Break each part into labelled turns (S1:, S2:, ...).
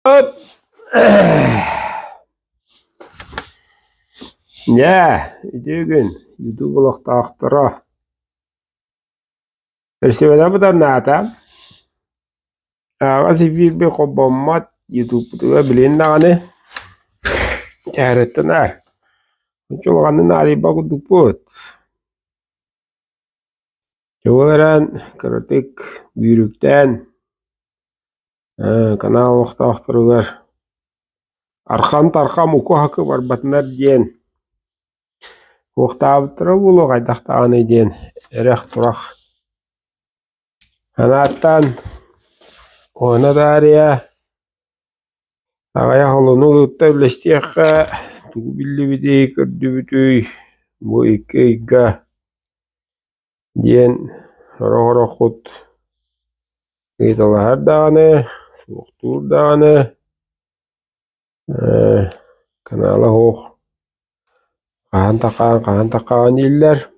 S1: Hop. Ya, gün YouTube blogda aktıra. Tersiwada budan nata. Sifir bir kobomat YouTube tuh beliin ane. Caretan Cuma kan nari baku duput. Cobaran kritik büyükten. Kanal waktu aktırugar. Arkam tarkam uku hakkı var batnar diyen. Waktu aktıra bulu kaydak tane diyen. Erek turak. Hanatan. Ona darya. Ağaya halını ötevleştiyek. Tuğu billi bidi kördü bütüy. Bu iki diyen. Hara kut. Gitalar dağını. Soğuktur dağını. Kanala hoğ. Kahan takan diller.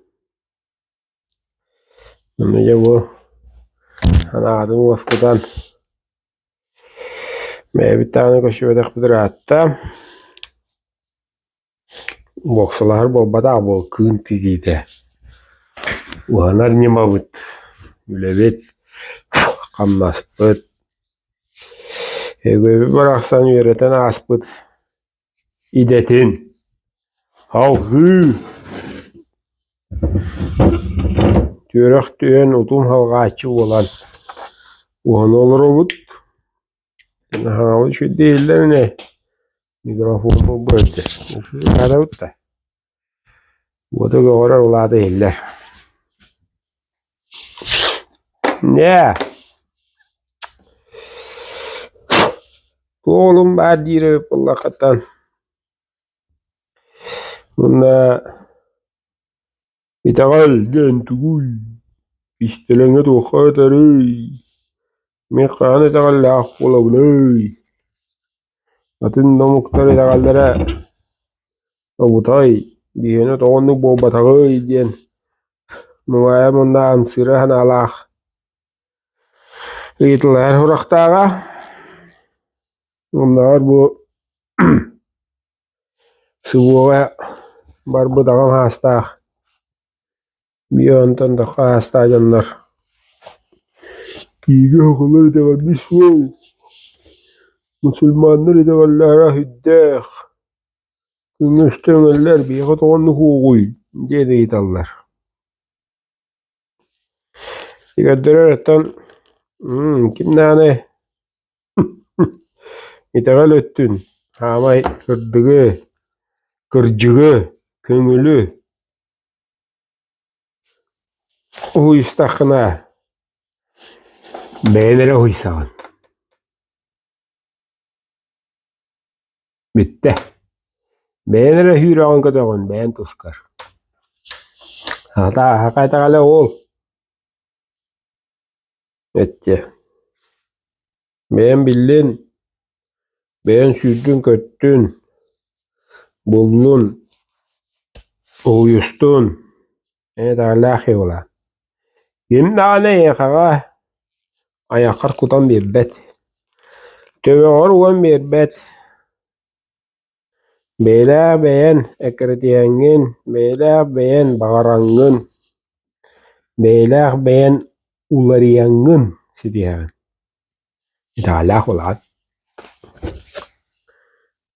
S1: Namanya bu. Hanatın vaskudan. Bir tane koşuyordak bir hatta. Boksalar bobada bol kıntı giydi. Uhanar nyemabut. Ülebet. Kamnaspıt. Egoyu bıraksan yöreten aspıt. İdetin. Halkı. Törek tüyen utum halgaçı olan. Uhan olur obut. Şu değiller ne? Mikrofonu böyle. Şu kadar utta. Bu da doğru oladı eller. Ne? Oğlum ben direp Allah katan. Bunda itagal den tuguy. İstelenge doğa tarıy. Mekanı itagal lak olabilir. Atın domukları itagallara. Abutay. Bihene toğunluk bobatagay diyen. Muvaya bunda amsira hanalak. Gitler huraktaga. Onlar bu sebuah barbu dalam hasta. Biyonton da hasta canlar. Tiga okulları da bismillah. Müslümanlar da Allah'a hüddâh. Müslümanlar bir katağını hukuy. Dedi itallar. Yıkadırıratan kim nane itagal öttün. Hamay kırdığı, kırcığı, köngülü. Uystakına. Beğenere uysağın. Bitti. Beğenere hürağın kadağın. Beğen tuskar. Hata hakayta kala ol. Etse. Beğen bildin. Beğen sürdün köttün. Buldun. Uyustun. Evet Allah'ı ola. Kim nane yakağa. Ayakar kutan bir bet. Töve oruğun bir bet. Bela beğen ekretiyengen. Bela beğen bağırangın. Bela beğen ulariyanın. Sidiyan. İta Allah ola.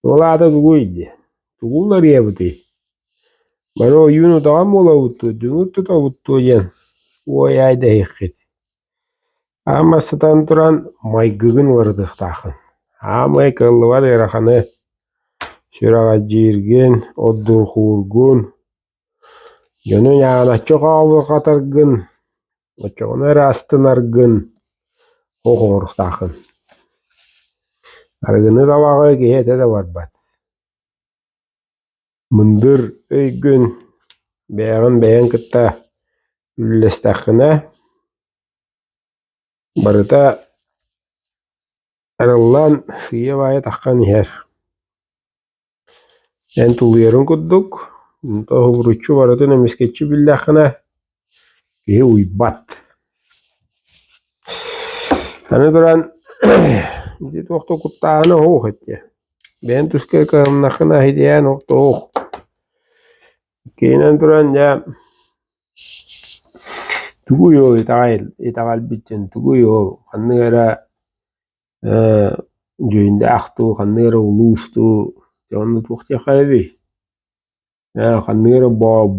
S1: Ola da duguydu. Dugullar ya buti. Bana o yunu dağım ola butu. Dünüttü da butu yen. O yayda hekket. Ama satan duran maygıgın vardı takın. Ama kıllı var yarakanı. Şurağa jirgin, oddur hurgun. Yönü yana çok avı katargın. Çoğuna rastın argın. Okumuruk takın. Argını da vağı giyete de var bat. Mındır öy gün. Beğen kıtta. Ülles takına. Barıta arallan siya vaya takkan yer. En tuluyarın kudduk. Tahu burucu barıta nemisketçi billahına. Uybat. Hani duran Ити тохто куттааны хоох etти. Ben tuskar kağımnakına hideyen okta hook. Kenen duran ya tuguyo itagal bitchen tuguyo kannera joyinde aktu kannera ulustu jonnu tuqti khaybi. Ya kannera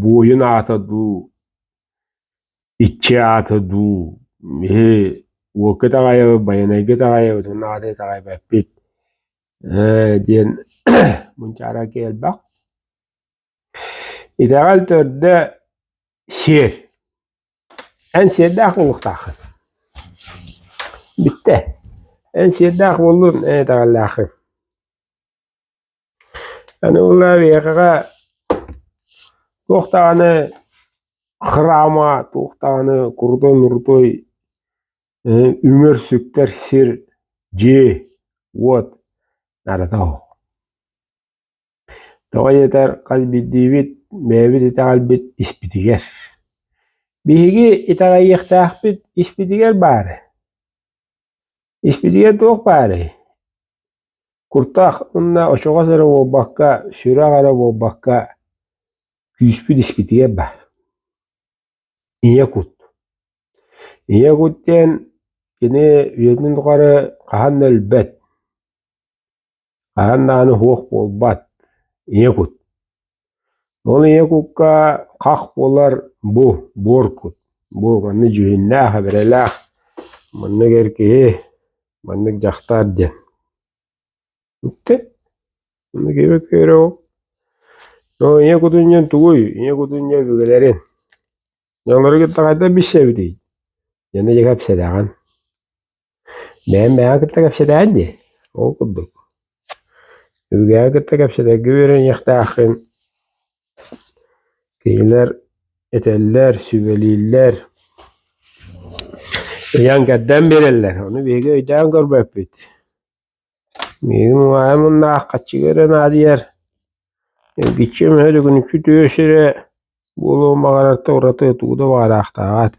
S1: boyun atadu içe atadu he wakata gaya bayana gata gaya tunade tagay bapit. Diyen muncara gel bak. İdeal türde şiir. En şiirde oluktakın. Bitti. En şiirde olun idealakın. Yani onlar yakağa tohtağını kırama, tohtağını kurdoy murdoy ünger sükter sir c what narada o. Doğa yeter kalbi divit mevcut ideal bit ispitiger. Bihigi itagay yıktaq bit ispitiger bari. İspitiger toq bari. Kurtaq unna oşoğa sara o bakka, şura gara o bakka küspit ispitiger bari. İye kut. İye kutten kine üyetin tuqarı qahan elbet. Qahan nani hoq bolbat. İye kut. Onu iye kukka qaq bolar bu, borkut. Bu manni juhinna haberelaq. Manni gerkehe. Manni jaqtar den. Bitti. Manni gebek kere o. No iye kutunyan tuguy. İye kutunyan bügelerin. Yanları gitta kayda bir şey değil. Yanı yekap sedağın. Ben gitta kap sedağın de. O kudduk. Bügeye gitta kap sedağın. Güveren yaktağın. Keyler, eteller, süveliler. Yan kaddan verirler. Onu bege öydağın görbep bit. Benim muayımın kaçı gören adiyer. Gideceğim öyle gün kütüyor şire. Bolu mağaratta orada tuğda var aktağat.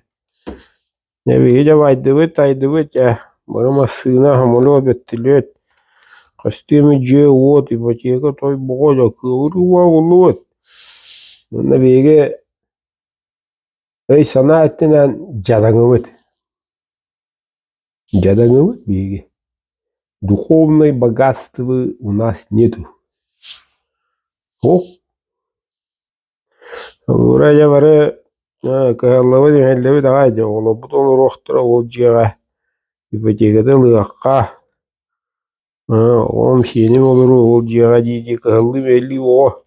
S1: Ne bege aydı bit ya. Bana sığına hamulu bettilet. Kastemi ce ot ipatiyeka toy boğaca kıvırı var oluvat. Ne bege sana ettinen cadanımıt. Cadanımıt bege. Духовной богатства у нас нету. О, Урая бары кааллабы демеллеби дагайды. Олобут олорохтора олжига ипотекада лыакка. Олом сеним олору олжига дейди кааллы белли о.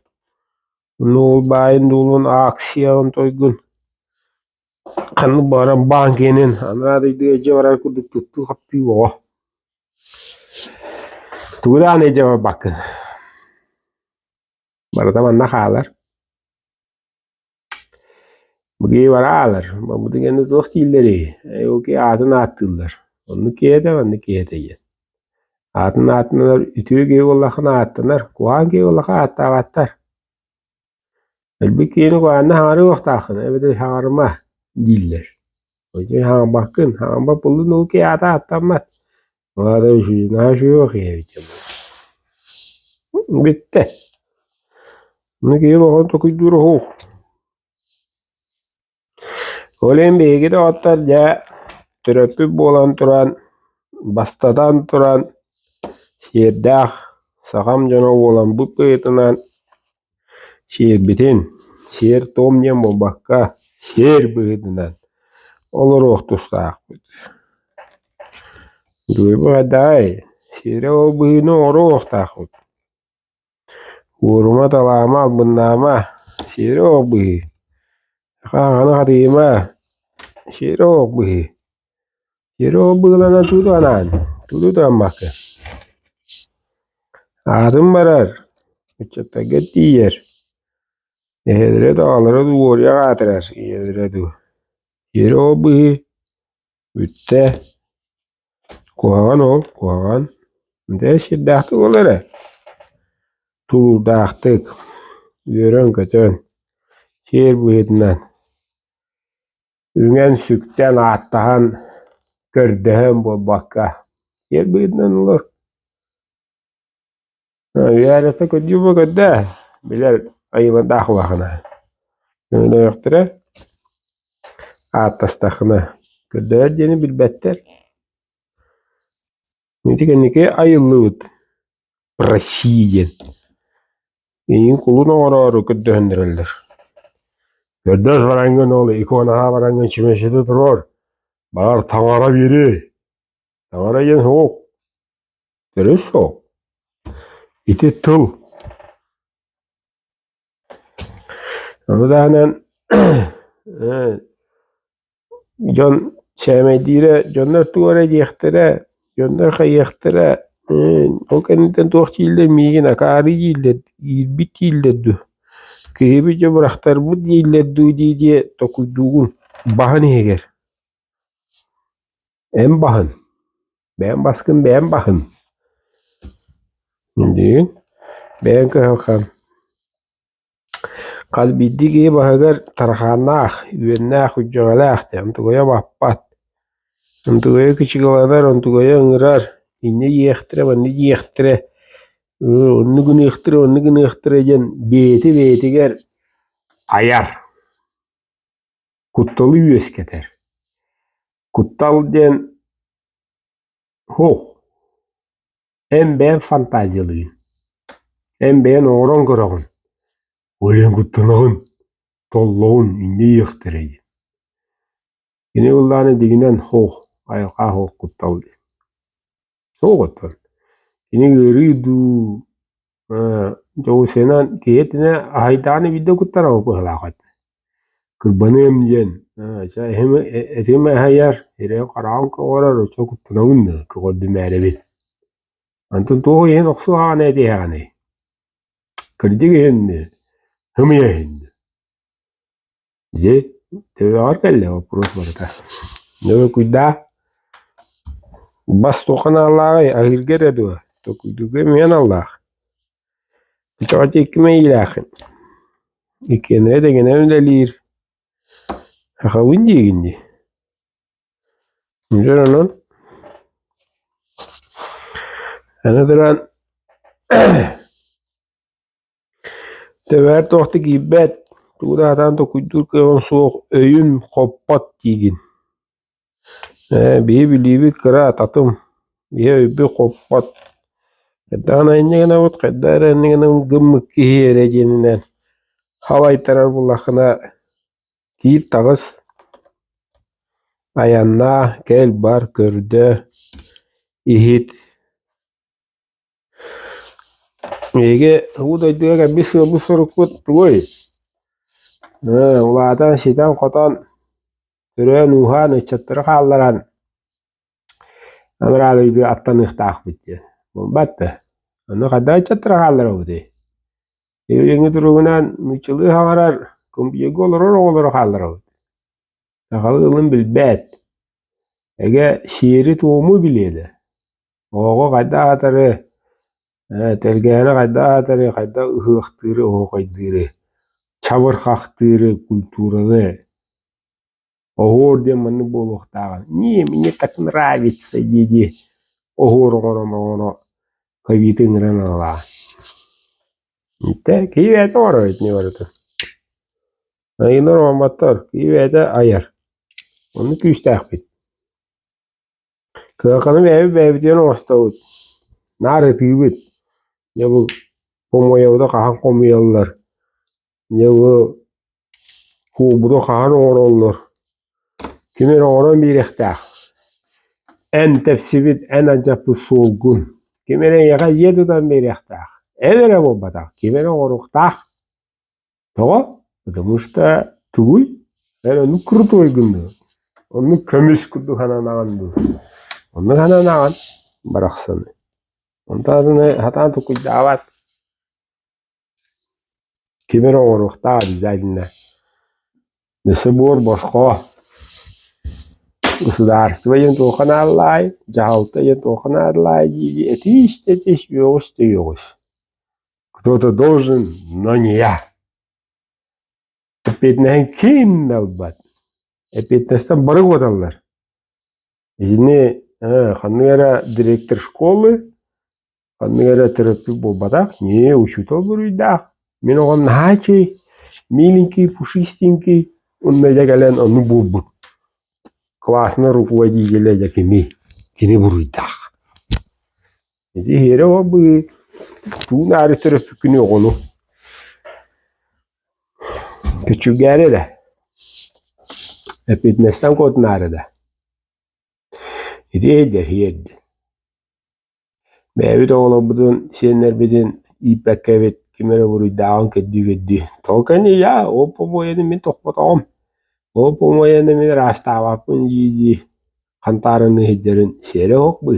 S1: Нол байын дулун акциягын тойгун. Канны баран банкенин анадайды эже барар курдук тутту капты о. Tuğda ne cevap bakın. Bana da manna kalar. Bugün var ağlar. Bu da kendi çok değilleri. O ki atın attılar. Onu kiyede yen. Atın attılar. Ütüye ki Allah'ın attılar. Kuhan ki Allah'a attar. Elbette yeni kuhanı harı vaktakın. Evet harıma değiller. O yüzden bakın. Bak bulun o ki attamaz. O da şu yok ya. Bitti. Bunu ki bakın tokuydur hoğ. Olen bege de atlar ya töröpü bolan turan, bastadan turan, şiirdah, sağam jana bolan bu kıyıtınan, şiir bitin, şiir tomnyan bu bakka, şiir bıyıtınan, olur oğtustağ. Duybu aday, şiire o bıyını oru oğtağ. Vurma talama bunama, şiire o bıyı. Kanı hadima, şiire o bıyı. Yero bığlana tudu makı. Adım barar. Uçata gitti yer. Ehedre dağlara duvarya katırar. Ehedre du. Yero bığı. Ütte. Kuağan ol. Kuağan. De şiddahtık olara. Tuludahtık. Yörön kötön. Şiir bığıdından. Üngen sükten attahan. Gördüğüm bu bakka. Yer bıyından olur. Uyarete kötü bu kadar. Biler ayılan dağılağına. Öyle yoktur. Atastakına. Kötü diyeni bilbetler. Netikenike ayılıvıt. Brasiyen. Eyin kuluna orar kötü hündürler. Gördüz varangın oğlu. İkona varangın çimeşede durur. Bağır tangara biri. Tangara yen hoğuk. Dürüst hoğuk. İti tıl. Onu da hemen John sevmediğire, Johnlar tuğra diyektere, Johnlar kayektere, o kendinden tohçilde miygin akari yilde, bit yilde. Kıyıbıca bıraktar bu yilde diye tokuyduğun bahane eger. En bahın. Ben baskın ben bahın. Değil. Ben kalkan. Kaz bildi ki bahagar tarhanah, üvenah, hüccalah, antugoya vahpat. Antugoya küçük olanlar, antugoya ıngırar. İnne yektire, banne yektire. Onu gün yektire jen beti ger ayar. Kuttalı üyes keter. Kuttal jen hoh. En ben fantaziyalıyın. En ben oğran kırağın. Ölen kuttalağın. Tollağın inne yektire jen. Yine ulanı diginen hoh. Ayaka hoh kuttal. Hoh kuttal. Yine görüydü. Jow senan kiyetine haydani video kuttara bu halakat. Kurbanım jen. Hem hayar. Ere qarağın qorar çok kuttanagun ko dümerebe. Antun to yen oksu hane de yani. Kırdık yen. Hem yen. Je te var kelle o pros barata. Ne kuyda. Bas toqan Allah'a ahir geredu. To kuydu gemeyen Allah. Çok ekmeği ilahın. İkene de gene öndelir. Hakavun diyindi. Müzerenin. Anadırın. Tever tohtu gibbet. Tuğdağdan da kuydur kıvan soğuk öyün koppat diygin. Bir bilibi kıra tatım. Bir öybü koppat. Kadana innegene ot kadara innegene gımmık kihiyere jeninen. Havay tarar bullakına değil tağız. Ayanna gel bar körde. İhit. Ege bu da diyor bir sürü bu soru kut boy. Ulatan şeytan kotan türe nuhan çatır kaldıran. Amralı bir attan ihtaq bitti. Battı. Onu kadar çatır kaldıran bu. Evrengi durumundan müçülü havarar. Kumbiye goloror olur kaldıran. Sakalı bilbet. Ege şiiri tuğumu biliydi. Oğu kadar atarı. Telgene kadar atarı. Kadar ıhıqtırı oğu kaydırı. Çabır kaktırı kulturalı. Oğur diye manı boluqtağın. Niye мне так нравится dedi. Oğur onu kavitin renala. İşte kıyvete var ne vardı. Ayınlar olmaktır. Kıyvete ayar. Onu küstahbit. Kıyakanım evi diyen ostavut. Nare tübüt. Ya bu komoyavda kahan komoyallar. Ya bu kubuda kahan oğrollar. Kimin oğran bir ihtaq. En tefsibit en acapı solgun. Kimin yaga yedudan bir ihtaq. Edere bu batak. Kimin oğruqtaq. Doğru. Потому что туй. Onu kurutu gündu. Onu kömüş kurdu hananağındı. Onu hananağın. Bıraksın. Ondan hatan tukuy davat. Kimin oğruqtaq dizaynına. Nese bor başka. Государство ен тохан аллай, жалта ен тохан аллай, это ищешь, вёшь. Кто-то должен, но не я. Опять ким налбат. Опять настан барык оталлар. Жіне Ханныгара директор школы, ханныгара терапевт болбадак, не учутал буруйдак. Мен оған нахачы, миленький, пушистенький, он медягален onu болбут. Классный руководитель якими, кини буруйдак. Эти хере обы, ту нари терапевт күні оғыну. Küçük geri de. Hep etmezden kodun arada. Hediyedir, hediyedir. Mevcut oğlu budun, senler bidin, ipek evet, kimere vuruy dağın keddi. Tolkan ya, o pomoyanı min tokpatam. O pomoyanı min rasta vapın yiyi. Kantarını hediyerin sere hok bu.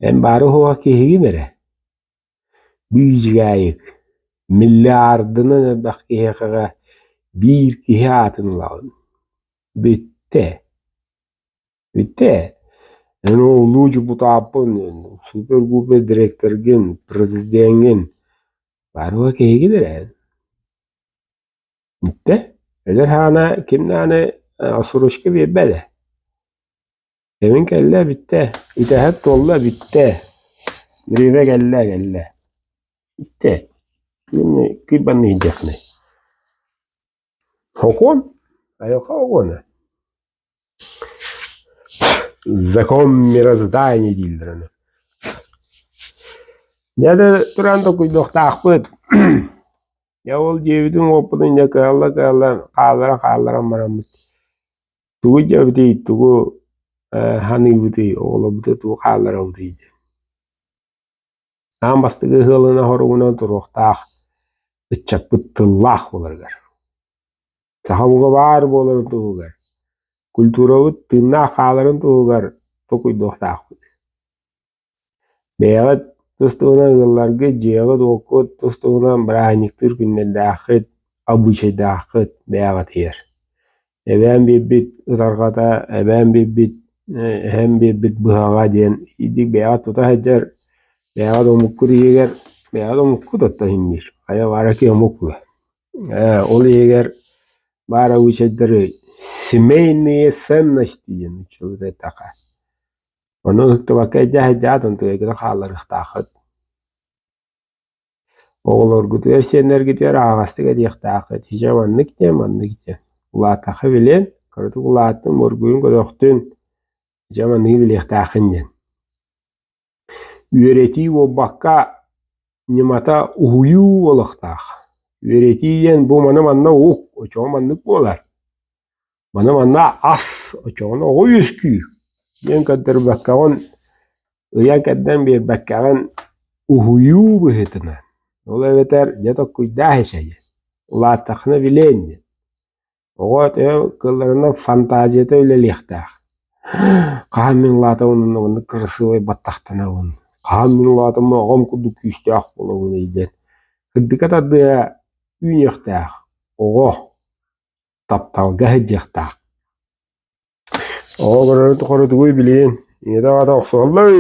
S1: En barı hova kehi nere. Büyücü gayık. Milyardını bak kehi kaga bir kehi atın lağın. Bitti. Yani o ulucu bu tapın, super gupe direktörgün, prezidengin, baru kehi gider. Bitti. Eğer hana kimden asuruş gibi bede. Demin kelle bitti. İtehat tolla bitti. Rive gelle. Bitti. Şimdi kiban yiyeceksin. Hukun? Ayok hukun. Закон мироздания değildir onu. Ya da duranda kuyduk takpıt. Ya ol cevdin opudun ya kaldıra maramut. Tuğu cevdi, tuğu hani budi, oğlu budi, tuğu kaldıra budiydi. Ambastıgı hılına horuguna duruk tak. Itçak bıttıllah olurgar. Sahabuga var boların tuğugar. Kulturalı tınna kalırın tuğugar. Tuğuyduk takpıt. Beğet tustuğuna yıllarga jeğet okut tustuğuna bıraniktir günden dağıt, abuşay dağıt beğet yer. Eben bibit ıtargata, eben bibit hem bibit bıhaga diyen idik beğet tuta hacer, beğet omukku diyeger, beğet omukku tuta himmiş. Aya varaki omukku. Ol yeger, bara uçayları simeyniye sen naştiyen uçuğda taka. Onu hıktı jahatın tüyekide kalır ıhtağıt. Oğulur gütüyer senler gidiyor ağastık ediyek tağıt. Hicamanlık diye. Ulataqı bilen, kırdık ulatın morguyun gödöktün. Hicamanlığı bilek tağın den. Üyereti o bakka nimata uhuyu olықтaq. Üyereti yen bu manna uq, oçoğun manlık bolar. Manna as, oçoğun oğu yüskü. Yen kadar bakkağın Uyan kaddan bir bakkağın uhuyu bıhıtına. Ola beter yatak kuydağı şeyi. Ula takını bilen. Oğa teo kıllarına fantaziyete öyle lihtağ. Kahamin lata onu kırısı ve battaktana onu. Kahamin lata mı ağam kudu küstağ bolu onu iyiden. Hıddıkat adı ün yaktağ. Oğa taptalga hıcyaktağ. Oğa kırarı tukarı tuğuy bilen. Yine de vada oqsuallar.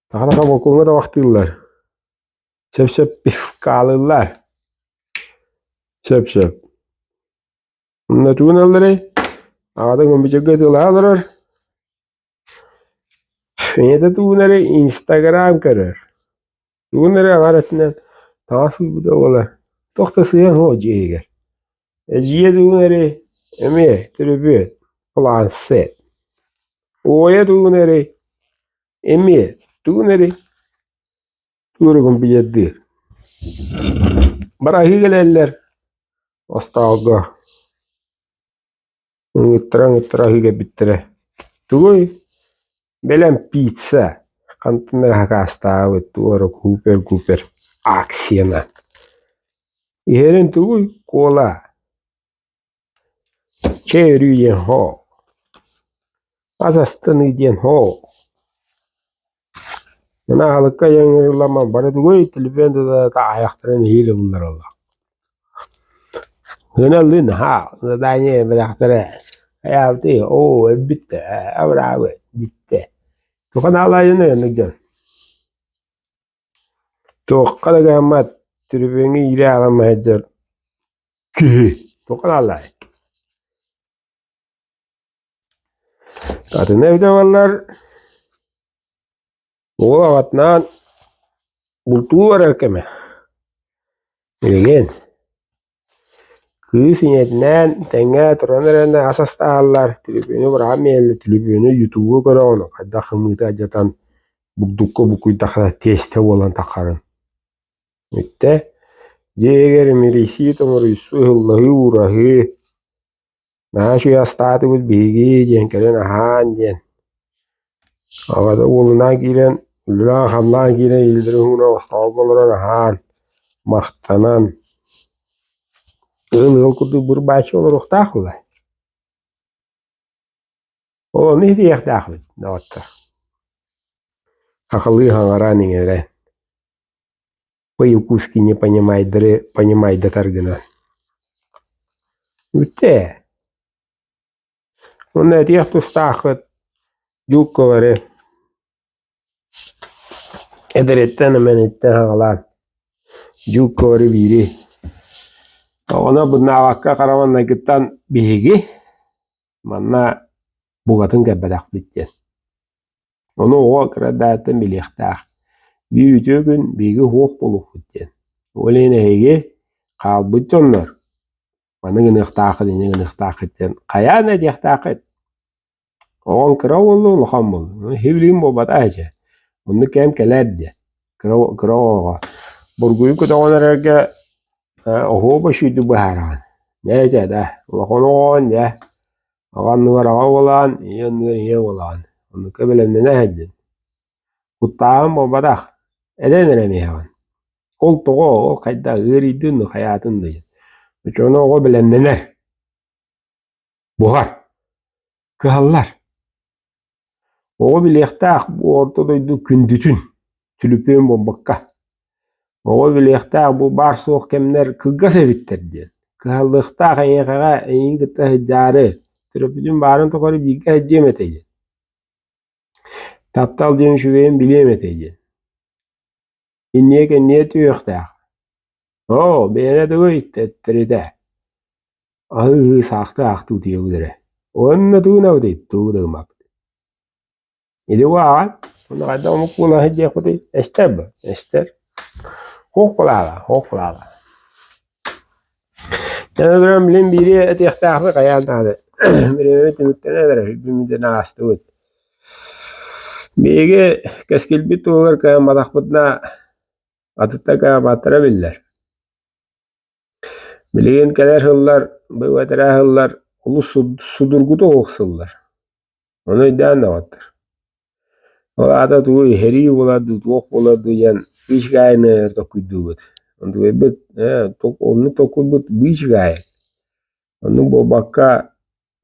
S1: Taqa bokunga da vaxtıllar. Çöp pif kalırlar. Çöp. Bunda tuğun alırı. Ağadan gömbücek gıdılar alırır. Yine de tuğunları Instagram kırır. Tuğunları ağaretinden tasıl bu da olar. Toxtası yan o ciğer. Ciğer tuğunları eme tribüt planset. Oya tuğunları eme tuğunları tuğurgun biyedir. Barahi geleller. Astaga. Ngıttıra hige bittire. Tuğuy. Belen pizza. Kantinler haka astağı. Tuğuru kuper. Aksiyona. İherin tuğuy. Kola. Çevrüyen ho. Azastını diyen ho. Bana halıkka yanırlama. Bana tuğuy. Telefonda da ayaktıran hile bunlar Allah. Hınalın ha. Zadanya bıraktırı. Hayatı o bitti. Abravo bitti. Tukan alayını yanıcan. Tukan agamat. Tribünü iri alamayacak. Tukan alay. Kadın evde varlar. Oğul avatından bultuğu var erkeme. Bilgen. Kız inetinden tenge turanlarına asas dağlar. Telefonu bıramayalım. Telefonu YouTube'u göre onu. Kadda kımıtı acatan buldukka bukuyu takara teste olan takarın. Mitte. Jeger mirisi tomurisu hıllahı uğrahı. Nah şu yastatı bul bilgi jenkeren ahan jen. Avada oluna giren, ulan hamla giren ildirihuna ustağalara ahan. Mahtanan. Öyle kudu bir başı olur uktağıla. O ne diye uktağıla? Ne vatta? Akıllı hangaran ingere. Поюкуски не понимает доторгана. Үтте. Он этих тустахат юкковаре. Эдереттен менеттен хагалан. Юкковаре бири. Ona bunna vakka karamanna gittan bihigi. Manna bugatın kebedak bitten. Onu oğa kıradatten bilektağı. Bir ütü gün bigi hoğ bulup bitten. Olene hege kalbıt onlar. Manı gınıqtaqı dene gınıqtaqı den. Qaya ne diyaqtaqı? Oğan kıra oldu uluqam oldu. Hevliğim bobat aja. Onu kem kelerdi. Kıra oğa. Burguyu kuda onararga oho başıydı bu haran. Nece de. Uluqan oğan de. Oğan nıvar ağa olan, iyan nıvar iya olan. Onu kebelemde ne hedin? Kuttağım bobadak. Edenere mi hevan? Ol toğu ol kayda ığırıydın hayatındı. Üçüne oğu bilemdener. Buhar. Kıhallar. Oğu bilektağ bu ortadaydı kündütün. Tülüpün bombakka. Oğu bilektağ bu bar soğuk kemler kıgga sevittirdi. Kıhallıqtağ kayakağa eyin gıtta hicari. Tülüpün barın tokarı bilgi hecce meteydi. Taptal diyen şüveyin bilemeteydi. İnniye kenniye tüyüktağ. Oo beğene de gıyt ettiride. Ahı sağtı aktı diye gudere. Onu tuğuna udayıp tuğudağımak. İdi var. Onu kadar onu kula hediye kutu. Ester bu. Ester. Hoklala. Hoklala. Yani duran bilen biri etiyaktağı kayantadı. Birine tümükten eder. Hübümüde nağastı ud. Bege keskil bir tuğlar kayan badakbıdna atıtta kayan batıra biller. Bilgin kadar hıllar, bu vatara hıllar, ulu sudurgudu oğsıllar. Onu iddian da vattır. O ata tuğu heri oladı, tuğuk oladı, yan iş gayını ertokuydu bud. Onu ebet, onu tokuydu bu iş gayı. Onu bu bakka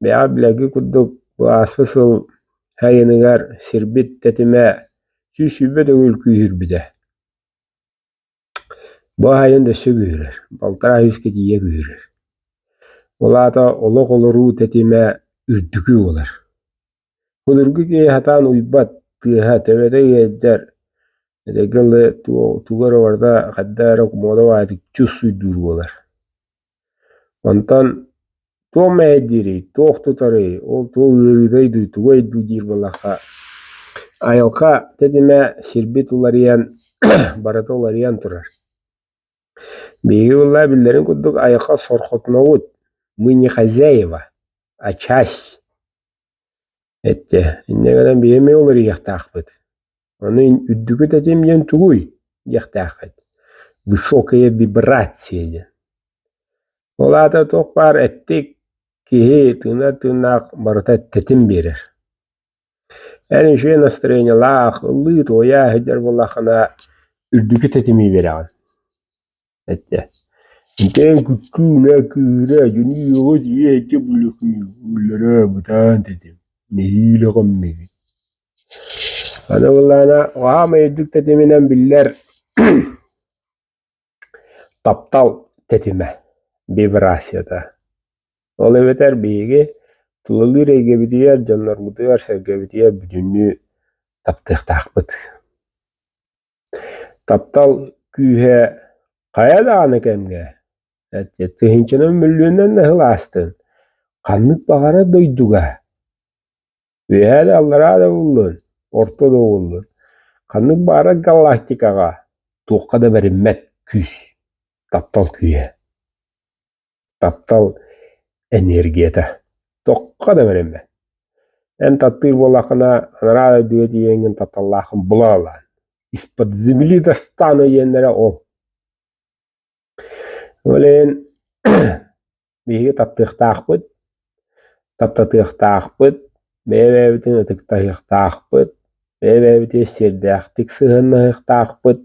S1: beya bilagi kudduk, bu asfasıl hayınıgar sirbit tetime süsübe de ülküyür bide. Bu hayın da sögüyürür, baltara hüsketiye güyürür. Ola ata oluk oluru tetime ürdükü olar. Olurgu ki hatan uybat, tığha tevede yedcer. Edegeli tuğar orada kaddara kumoda vadik çüssü duru olar. Ondan tuğ mehdiri, tuğ tutarı, ol tuğ ığırıdaydı, tuğ eddu dirbalaka. Ayalka tetime sirbit olariyan, barata olariyan turar. Begi valla billerin kudduk ayalka sorkhotna ud. Mıni Хозяева, aças. Ette, innegeden beyeme olur yahtaqbıt. Onun üddükü tetem yen tuğuy yahtaqbıt. Высокая вибрация. Ola da tokbar ettik ki tına barata tetim verir. Yani şu настроение lağ, ıllı toya heder vallahana üddükü tetimi verir. Ette. İnten kutkuna kıra juni yoğuz ye ke bulukuyu ullara butan dedim. Nehile gamnegi. Ana vallana vahama yeddük tetiminden biller taptal tetime vibrasyada. Ola beter beyge tulalı rege bitiyer canlar mutuyer serge bitiyer bütünlüğü taptık takbıt. Taptal kühe kaya dağını kemge. Tühinçinin müllüğünden ne hıl astın. Kanlık bağara doyduga. Üyede Allah'a da bulun. Orta da bulun. Kanık bara galaktikaga. Tuğka da verilmet küs. Taptal küye. Taptal enerjiyete. Tuğka da verilmet. En tattır bolakına anara düeti yengin taptallahın bulağılan. İspat zibili dastanı yenlere ol. Öleyin bihi taptıqtaqpıt. Taptatıqtaqpıt. Meyvebitin ötıqtaqpıt. Meyvebitin serdaqtık sığınıqtaqpıt.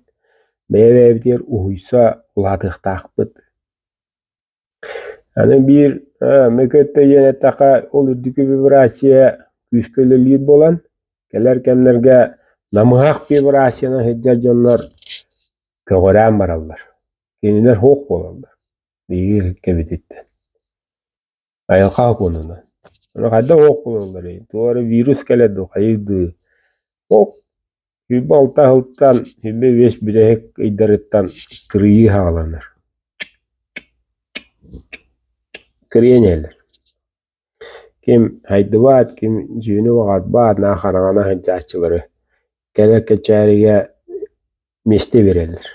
S1: Meyvebitin uhuysa uladıqtaqpıt. Yani bir mökötte yenetaka olurdaki vibrasiya küskölülüyü bolan, keler kemlerge namıhaq vibrasiyana heccal jonlar köğören barallar. Keniler hoq bolallar. Bigi kebetitten. Ayalqa konuna. Ona kadda hoq bolallar. Doğru virüs keledi, hayırdı. Hoq. Hübbe alta hılttan, hübbe veş birehek idarettan kırıyı hağlanır. Kırıya neler? Kim haydıvat, kim jüğünü vagat bağat, naxarağına hıncahçıları. Keler keçeriye meste verirler.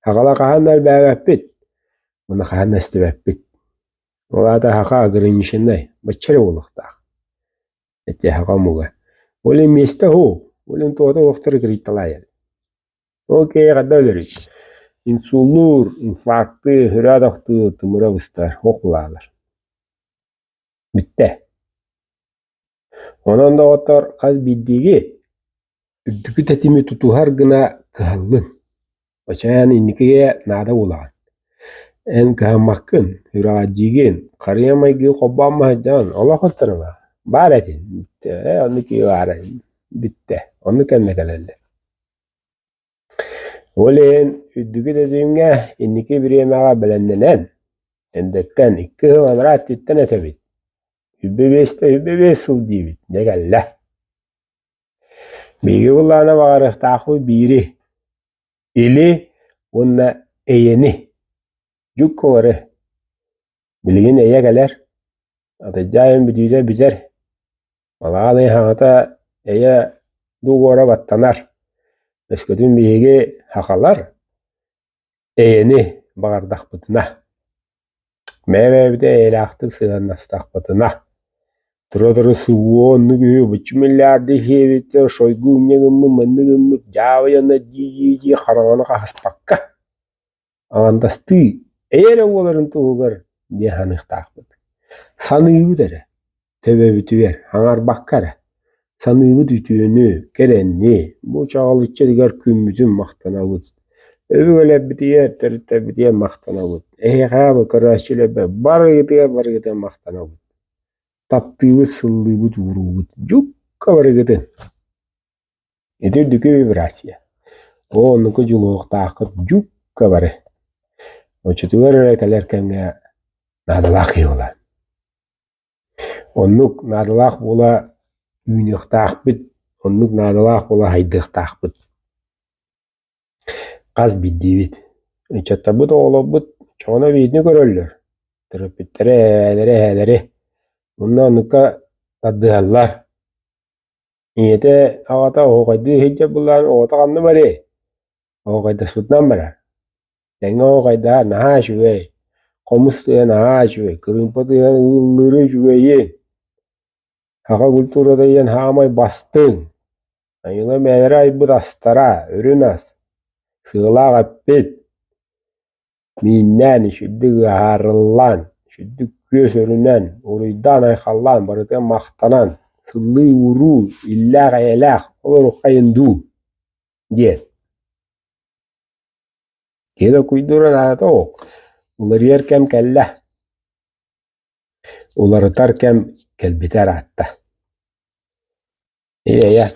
S1: Haqala qahanlar bäbäppit. Buna qahan istebäppit. Ola da haqa gırınşınday. Bachara oluqtaq. Ette haqa muga. Olin meste ho. Olin tuota oqtar gırıttalayal. Okey qaddaları. İnsullur, infarktı, hüradaqtı, tımıra vıstar. Hoqulalar. Bitte. Ondan da otar qaz biddigi. Üddükü tetimi tutuhar gına kıhallın. Başayan innikeye nada ulan. En kıhamakın, hüracigin, karıyamaygi qobbama can, Allah kuttanıma. Baretin, bitte, onu ki baretin, bitte, onu kenne kalelle. Oleyin, üddükü tetimiga, inniki bir yemeğe belendenen, endetten, iki hıvan rahat etten etebit. Hübbe beş sıl diyebit, ne gelle. Bilgi bullana bağırıq taqı biri, ili, onna eyeni. Juk kovarı. Bilgin eye geler. Atacağın bir düğde bizer. Malağını hağıta eye duğora battanar. Meskötün bilgi haqalar. Eyeni bağırdak bıtına. Mevevde eylaqtık sığannastaq bıtına. Tıra sıvı onu göğü bıçı milyardı hevete şoygu ünnegimmi mannigimmi javayana diyi qarağını qahaspakka. Ağandastı. Eğer oğların tuğugar diye hanıqtaq bıt. Sanığı dere. Tebe bütüver. Hangar bakkara. Sanığı dütüğünü, kerenni. Bu çağılıçça digar kümmüzün mahtana vıt. Öbüle bitiye, terite bitiye mahtana vıt. Eheqa bakaraşile be. Bar gıdıya mahtana vıt. Taptığı sıllığı vıt vuru vıt. Cukka var gıdın. Edir dükü vibrasiya. O onunku culuğuk taqıt cukka var. O çutuğar kalerkenge nadalaq yola. Onluk nadalaq bola üynük taqbit. Onluk nadalaq bola haydıq taqbit. Qaz biddibit. Çatta bıt oğla bıt. Çoğuna bidini görürler. Tırıpittere eğleri. Bundan onlukka taddığallar. İyete ağata oğaydı hicce bulan oğata kanlı bari. Oğayda sıtnan bari. Denge oğayda naha şüvey. Komustuya naha şüvey. Kırımpatıya ıllırı şüveyi. Haqa kulturada yen haamay bastın. Ayıla meğer aybıt astara. Örün as. Sığla qappet. Minnen şüddü harıllan. Şüddü göz örünen. Oruydan aykallan. Barıdan maqtanan. Sıllı uru. İlla gayelaq. Olur qayındu. Diye. Keda kuyduran ayata o. Ular yerkem kelle. Ular atarkem kelbiter atta. Ya.